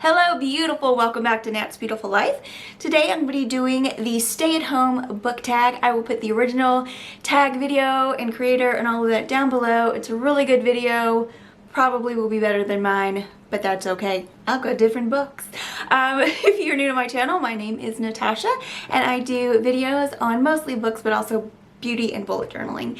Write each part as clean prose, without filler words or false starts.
Hello beautiful, welcome back to Nat's Beautiful Life. Today I'm going to be doing the stay-at-home book tag. I will put the original tag video and creator and all of that down below. It's a really good video, probably will be better than mine, but that's okay. I've got different books. If you're new to my channel, my name is Natasha and I do videos on mostly books but also beauty and bullet journaling.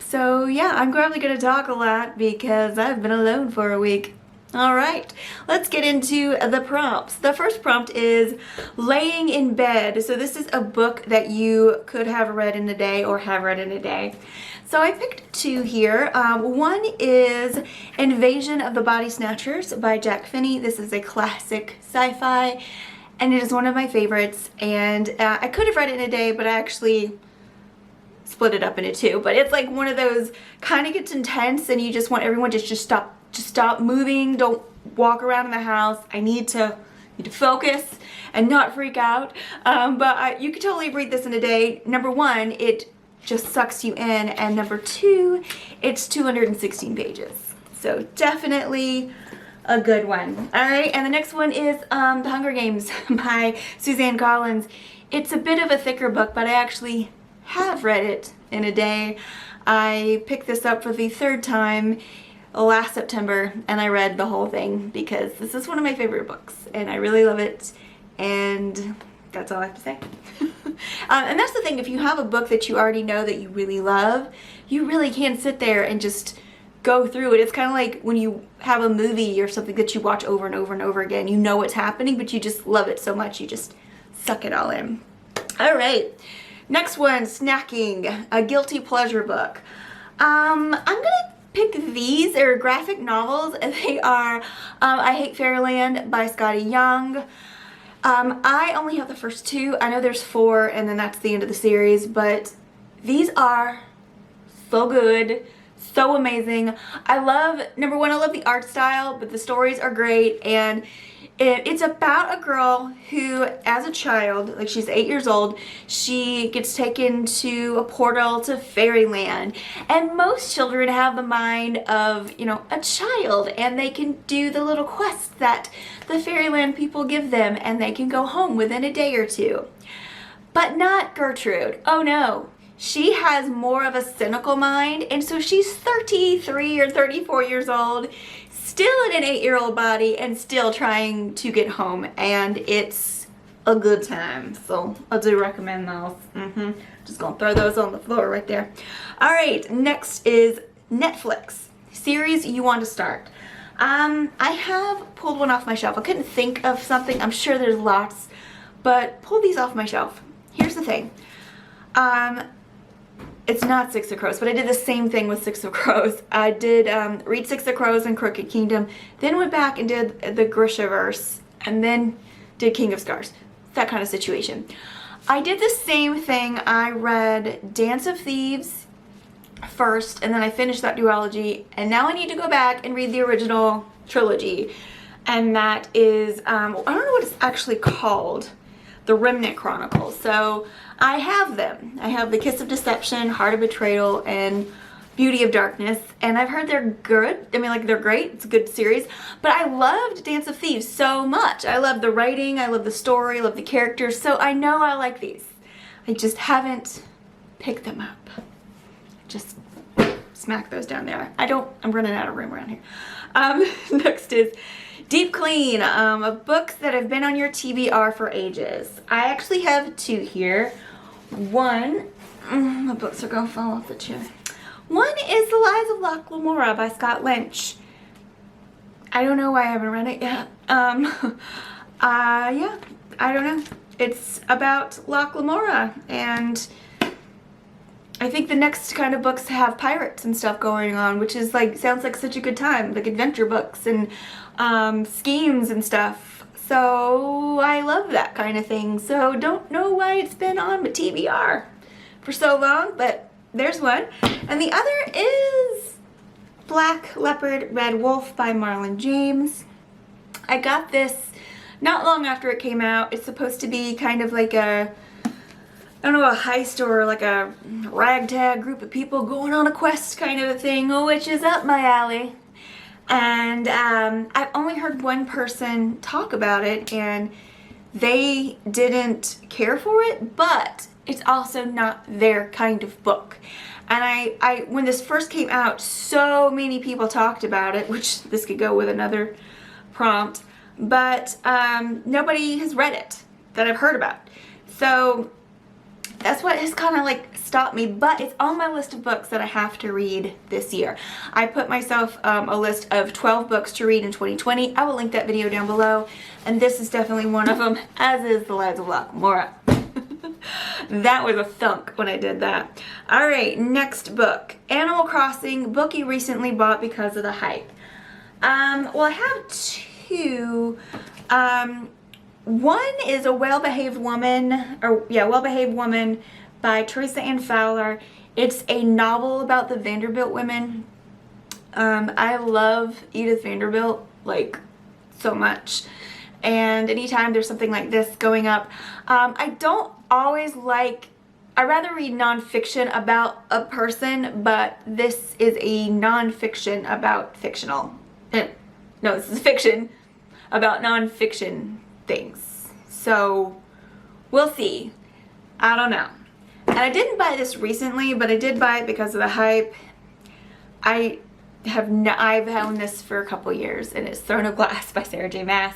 So yeah, I'm probably going to talk a lot because I've been alone for a week. Alright, let's get into the prompts. The first prompt is laying in bed. So this is a book that you could have read in a day or have read in a day. So I picked two here. One is Invasion of the Body Snatchers by Jack Finney. This is a classic sci-fi and it is one of my favorites, and I could have read it in a day, but I actually split it up into two. But it's like one of those, kind of gets intense and you just want everyone to just stop moving, don't walk around in the house. I need to focus and not freak out. But you could totally read this in a day. Number one, it just sucks you in, and number two, it's 216 pages. So definitely a good one. Alright, and the next one is The Hunger Games by Suzanne Collins. It's a bit of a thicker book, but I actually have read it in a day. I picked this up for the third time last September and I read the whole thing because this is one of my favorite books and I really love it, and that's all I have to say. And that's the thing, if you have a book that you already know that you really love, you really can sit there and just go through it. It's kind of like when you have a movie or something that you watch over and over and over again. You know what's happening, but you just love it so much you just suck it all in. Alright, next one, snacking, a guilty pleasure book. I'm gonna pick these. They're graphic novels and they are I Hate Fairyland by Scotty Young. I only have the first two. I know there's four and then that's the end of the series, but these are so good, so amazing. I love, number one, I love the art style, but the stories are great, and it's about a girl who, as a child, like she's 8 years old, she gets taken to a portal to fairyland. And most children have the mind of, you know, a child, and they can do the little quests that the fairyland people give them, and they can go home within a day or two. But not Gertrude. Oh no. She has more of a cynical mind, and so she's 33 or 34 years old, still in an 8-year-old body and still trying to get home, and it's a good time. So I do recommend those. Just gonna throw those on the floor right there. All right, next is Netflix series you want to start. I have pulled one off my shelf. I couldn't think of something. I'm sure there's lots, but pull these off my shelf. Here's the thing. It's not Six of Crows, but I did the same thing with Six of Crows. I did read Six of Crows and Crooked Kingdom, then went back and did the Grishaverse, and then did King of Scars. That kind of situation. I did the same thing. I read Dance of Thieves first, and then I finished that duology, and now I need to go back and read the original trilogy, and that is, I don't know what it's actually called. The Remnant Chronicles. So I have them. I have The Kiss of Deception, Heart of Betrayal, and Beauty of Darkness, and I've heard they're good. I mean, like, they're great. It's a good series. But I loved Dance of Thieves so much. I love the writing, I love the story, I love the characters, so I know I like these. I just haven't picked them up. Just smack those down there. I'm running out of room around here. Next is Deep Clean, of books that have been on your TBR for ages. I actually have two here. One, my books are gonna fall off the chair. One is The Lies of Locke Lamora by Scott Lynch. I don't know why I haven't read it yet. Yeah, I don't know. It's about Locke Lamora, and I think the next kind of books have pirates and stuff going on, which is like, sounds like such a good time, like adventure books and schemes and stuff. So I love that kind of thing. So don't know why it's been on my TBR for so long, but there's one. And the other is Black Leopard, Red Wolf by Marlon James. I got this not long after it came out. It's supposed to be kind of like a, I don't know, a heist or like a ragtag group of people going on a quest kind of a thing, which is up my alley. And I've only heard one person talk about it, and they didn't care for it, but it's also not their kind of book. And I when this first came out, so many people talked about it, which this could go with another prompt, but nobody has read it that I've heard about. So that's what has kind of like stopped me, but it's on my list of books that I have to read this year. I put myself a list of 12 books to read in 2020. I will link that video down below, and this is definitely one of them, as is The Lives of Locke. That was a thunk when I did that. All right, next book, Animal Crossing, book you recently bought because of the hype. Well, I have two. One is A Well-Behaved Woman, Well-Behaved Woman by Teresa Ann Fowler. It's a novel about the Vanderbilt women. I love Edith Vanderbilt, like, so much. And anytime there's something like this going up, I don't always like, I rather read nonfiction about a person, but this is a nonfiction about fictional. No, this is fiction about nonfiction things. So we'll see. I don't know. And I didn't buy this recently, but I did buy it because of the hype. I've owned this for a couple years, and it's Throne of Glass by Sarah J. Maas.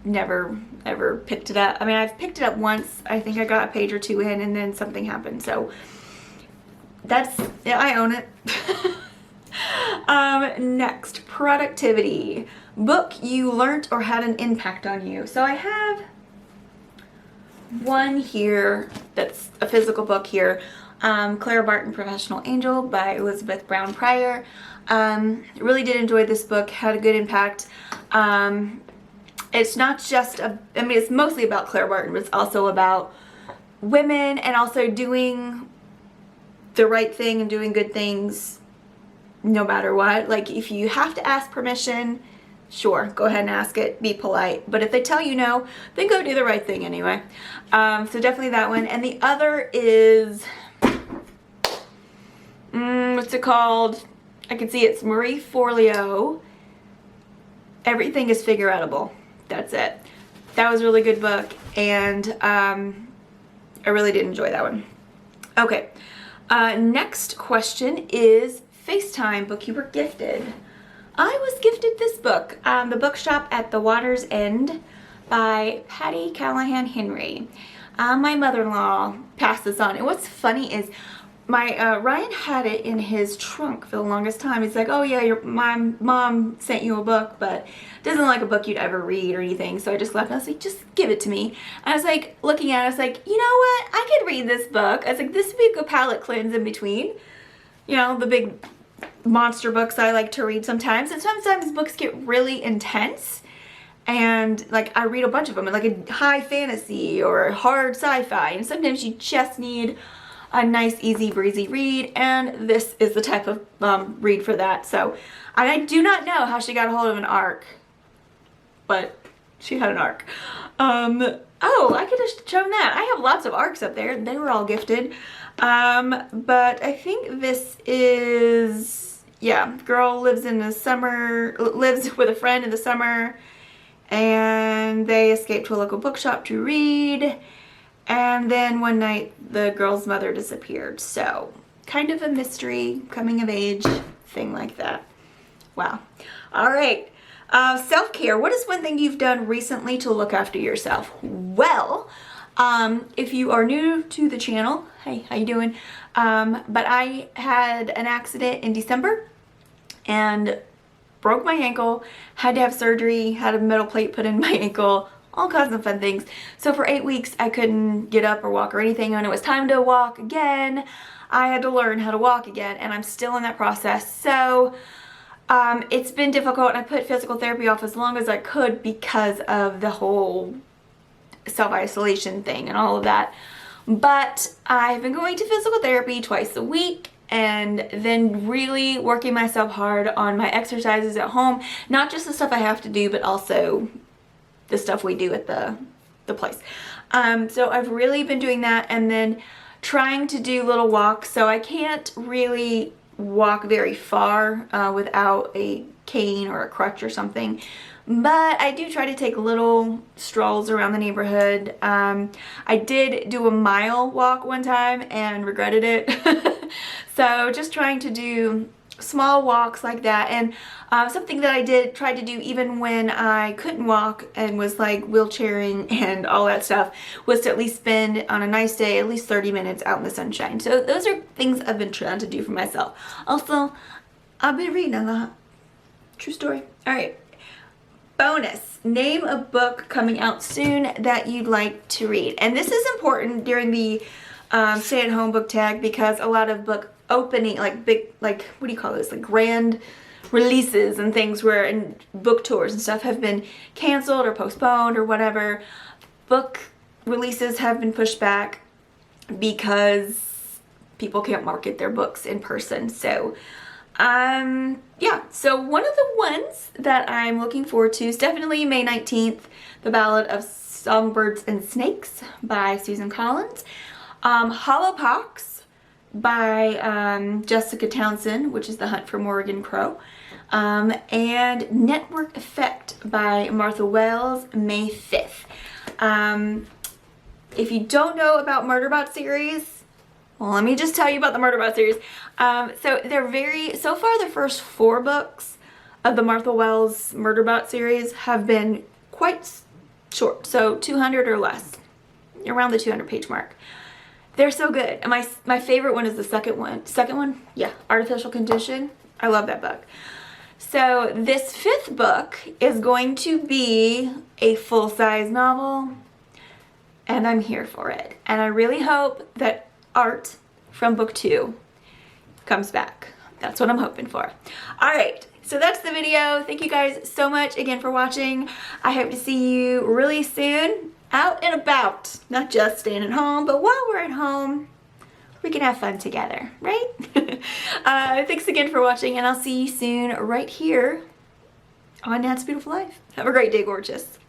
Never ever picked it up. I mean, I've picked it up once. I think I got a page or two in, and then something happened. So that's, yeah, I own it. Next, productivity. Book you learned or had an impact on you. So I have one here that's a physical book here. Clara Barton, Professional Angel by Elizabeth Brown Pryor. Really did enjoy this book. Had a good impact. It's not just it's mostly about Clara Barton, but it's also about women and also doing the right thing and doing good things no matter what. Like, if you have to ask permission, sure, go ahead and ask it, be polite. But if they tell you no, then go do the right thing anyway. So definitely that one. And the other is, what's it called? I can see it's Marie Forleo. Everything is Figure-Outable. That's it. That was a really good book, and I really did enjoy that one. Okay, next question is Facetime, book you were gifted. I was gifted this book, The Bookshop at the Water's End by Patty Callahan Henry. My mother-in-law passed this on, and what's funny is my Ryan had it in his trunk for the longest time. He's like, oh yeah, my mom sent you a book, but doesn't like a book you'd ever read or anything. So I just left, and I was like, just give it to me. And I was like, looking at it, I was like, you know what? I could read this book. I was like, this would be a good palate cleanse in between, you know, the big monster books I like to read sometimes. And sometimes books get really intense. And like, I read a bunch of them, like a high fantasy or hard sci-fi. And sometimes you just need a nice, easy, breezy read, and this is the type of read for that. So I do not know how she got a hold of an ARC, but she had an ARC. Oh, I could have shown that. I have lots of ARCs up there. They were all gifted. But I think this is, yeah, girl lives with a friend in the summer, and they escape to a local bookshop to read. And then one night, the girl's mother disappeared. So, kind of a mystery, coming of age, thing like that. Wow. All right. Self-care. What is one thing you've done recently to look after yourself? Well, if you are new to the channel, hey, how you doing? But I had an accident in December and broke my ankle, had to have surgery, had a metal plate put in my ankle, all kinds of fun things. So for 8 weeks, I couldn't get up or walk or anything. When it was time to walk again, I had to learn how to walk again, and I'm still in that process. So it's been difficult, and I put physical therapy off as long as I could because of the whole self-isolation thing and all of that. But I've been going to physical therapy twice a week, and then really working myself hard on my exercises at home. Not just the stuff I have to do, but also the stuff we do at the place. So I've really been doing that, and then trying to do little walks. So I can't really walk very far without a cane or a crutch or something. But I do try to take little strolls around the neighborhood. I did do a mile walk one time and regretted it. So just trying to do small walks like that. And something that I tried to do even when I couldn't walk and was like wheelchairing and all that stuff, was to at least spend on a nice day at least 30 minutes out in the sunshine. So those are things I've been trying to do for myself. Also, I've been reading a lot. True story. All right. Bonus. Name a book coming out soon that you'd like to read. And this is important during the stay-at-home book tag, because a lot of book opening, like big, like, what do you call this, like grand releases and things where, and book tours and stuff have been canceled or postponed or whatever. Book releases have been pushed back because people can't market their books in person. So yeah, so one of the ones that I'm looking forward to is definitely May 19th, The Ballad of Songbirds and Snakes by Susan Collins. Hollow Pox by Jessica Townsend, which is The Hunt for Morgan Crow. And Network Effect by Martha Wells, May 5th. If you don't know about Murderbot series, well, let me just tell you about the Murderbot series. So they're so far the first 4 books of the Martha Wells Murderbot series have been quite short. So 200 or less, around the 200 page mark. They're so good. And my favorite one is the second one. Second one? Yeah, Artificial Condition. I love that book. So this 5th book is going to be a full-size novel, and I'm here for it. And I really hope that art from book 2 comes back. That's what I'm hoping for. All right, so that's the video. Thank you guys so much again for watching. I hope to see you really soon out and about, not just staying at home, but while we're at home, we can have fun together, right? Thanks again for watching, and I'll see you soon right here on Nat's Beautiful Life. Have a great day, gorgeous.